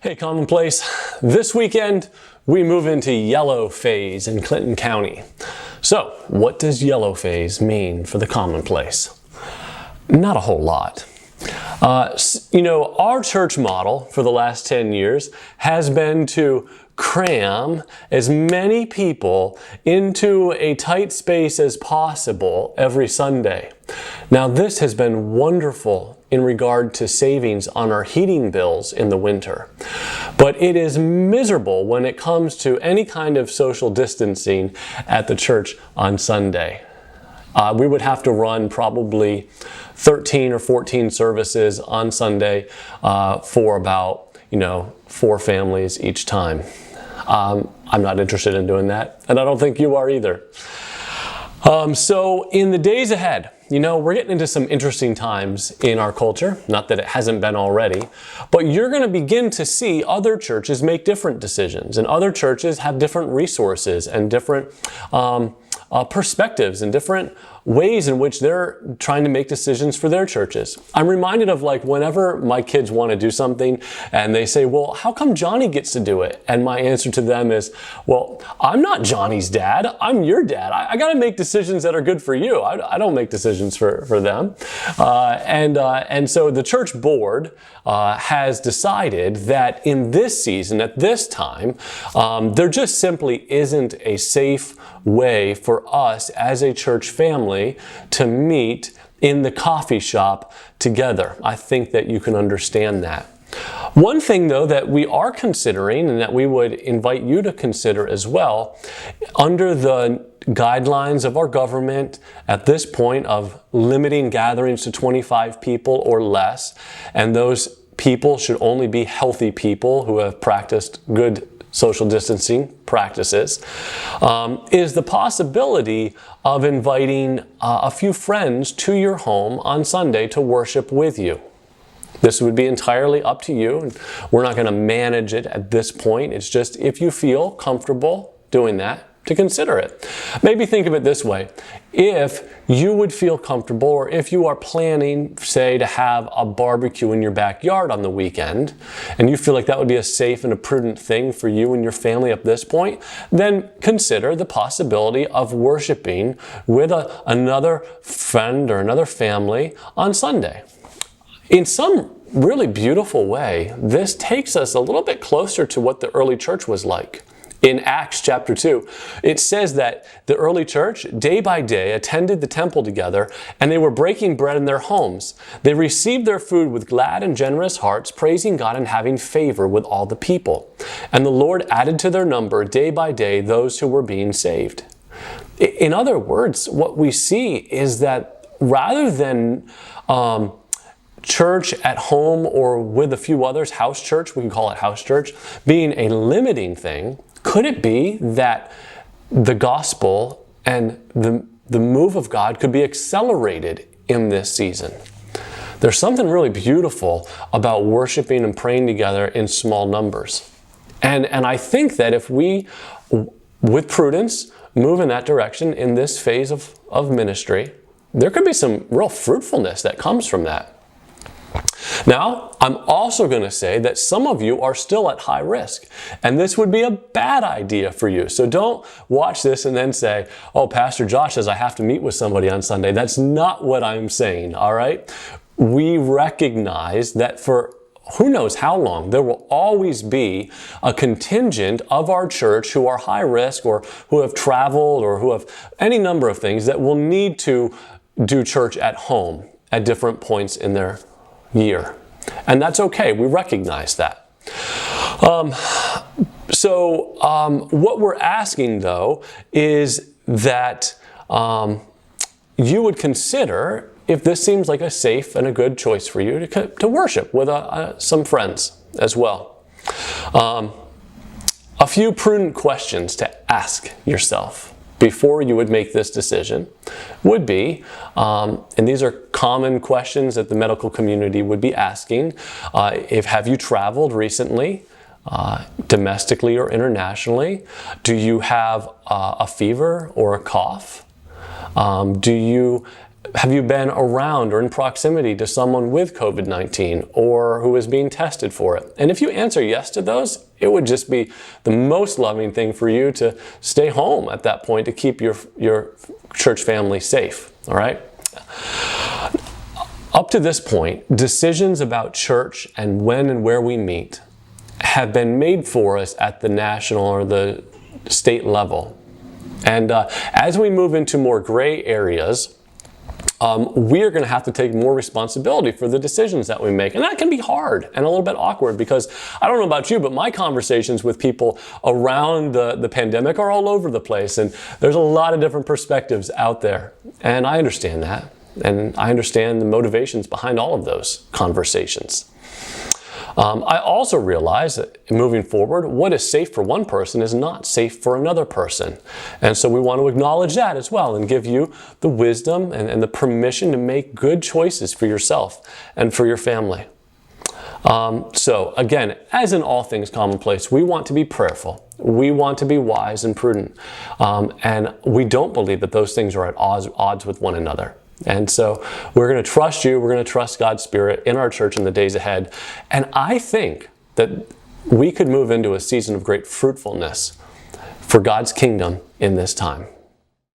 Hey Commonplace, this weekend we move into yellow phase in Clinton County. So what does yellow phase mean for the Commonplace? Not a whole lot. Our church model for the last 10 years has been to cram as many people into a tight space as possible every Sunday. Now this has been wonderful in regard to savings on our heating bills in the winter. But it is miserable when it comes to any kind of social distancing at the church on Sunday. We would have to run probably 13 or 14 services on Sunday for about, 4 families each time. I'm not interested in doing that, and I don't think you are either. So in the days ahead, we're getting into some interesting times in our culture. Not that it hasn't been already, but you're going to begin to see other churches make different decisions, and other churches have different resources and different perspectives and different ways in which they're trying to make decisions for their churches. I'm reminded of whenever my kids want to do something and they say, well, how come Johnny gets to do it? And my answer to them is, well, I'm not Johnny's dad. I'm your dad. I got to make decisions that are good for you. I don't make decisions for them. And so the church board has decided that in this season, at this time, there just simply isn't a safe way for us as a church family to meet in the coffee shop together. I think that you can understand that. One thing, though, that we are considering and that we would invite you to consider as well, under the guidelines of our government at this point of limiting gatherings to 25 people or less, and those people should only be healthy people who have practiced good social distancing practices, is the possibility of inviting a few friends to your home on Sunday to worship with you. This would be entirely up to you, and we're not going to manage it at this point. It's just if you feel comfortable doing that, to consider it. Maybe think of it this way. If you would feel comfortable, or if you are planning, say, to have a barbecue in your backyard on the weekend, and you feel like that would be a safe and a prudent thing for you and your family at this point, then consider the possibility of worshiping with another friend or another family on Sunday. In some really beautiful way, this takes us a little bit closer to what the early church was like. In Acts chapter 2, it says that the early church, day by day, attended the temple together, and they were breaking bread in their homes. They received their food with glad and generous hearts, praising God and having favor with all the people. And the Lord added to their number day by day those who were being saved. In other words, what we see is that rather than church at home or with a few others, house church, we can call it house church, being a limiting thing, could it be that the gospel and the move of God could be accelerated in this season? There's something really beautiful about worshiping and praying together in small numbers. And I think that if we, with prudence, move in that direction in this phase of ministry, there could be some real fruitfulness that comes from that. Now, I'm also going to say that some of you are still at high risk, and this would be a bad idea for you. So don't watch this and then say, oh, Pastor Josh says I have to meet with somebody on Sunday. That's not what I'm saying, all right? We recognize that for who knows how long, there will always be a contingent of our church who are high risk or who have traveled or who have any number of things that will need to do church at home at different points in their year. And that's okay. We recognize that. What we're asking, though, is that you would consider if this seems like a safe and a good choice for you to worship with some friends as well. A few prudent questions to ask yourself before you would make this decision would be, and these are common questions that the medical community would be asking, have you traveled recently, domestically or internationally? Do you have a fever or a cough? Do you Have you been around or in proximity to someone with COVID-19 or who is being tested for it? And if you answer yes to those, it would just be the most loving thing for you to stay home at that point to keep your church family safe, all right? Up to this point, decisions about church and when and where we meet have been made for us at the national or the state level. And as we move into more gray areas, we are going to have to take more responsibility for the decisions that we make. And that can be hard and a little bit awkward because I don't know about you, but my conversations with people around the pandemic are all over the place. And there's a lot of different perspectives out there. And I understand that. And I understand the motivations behind all of those conversations. I also realize that moving forward, what is safe for one person is not safe for another person. And so we want to acknowledge that as well and give you the wisdom and the permission to make good choices for yourself and for your family. So again, as in all things commonplace, we want to be prayerful. We want to be wise and prudent. And we don't believe that those things are at odds with one another. And so we're going to trust you. We're going to trust God's Spirit in our church in the days ahead. And I think that we could move into a season of great fruitfulness for God's kingdom in this time.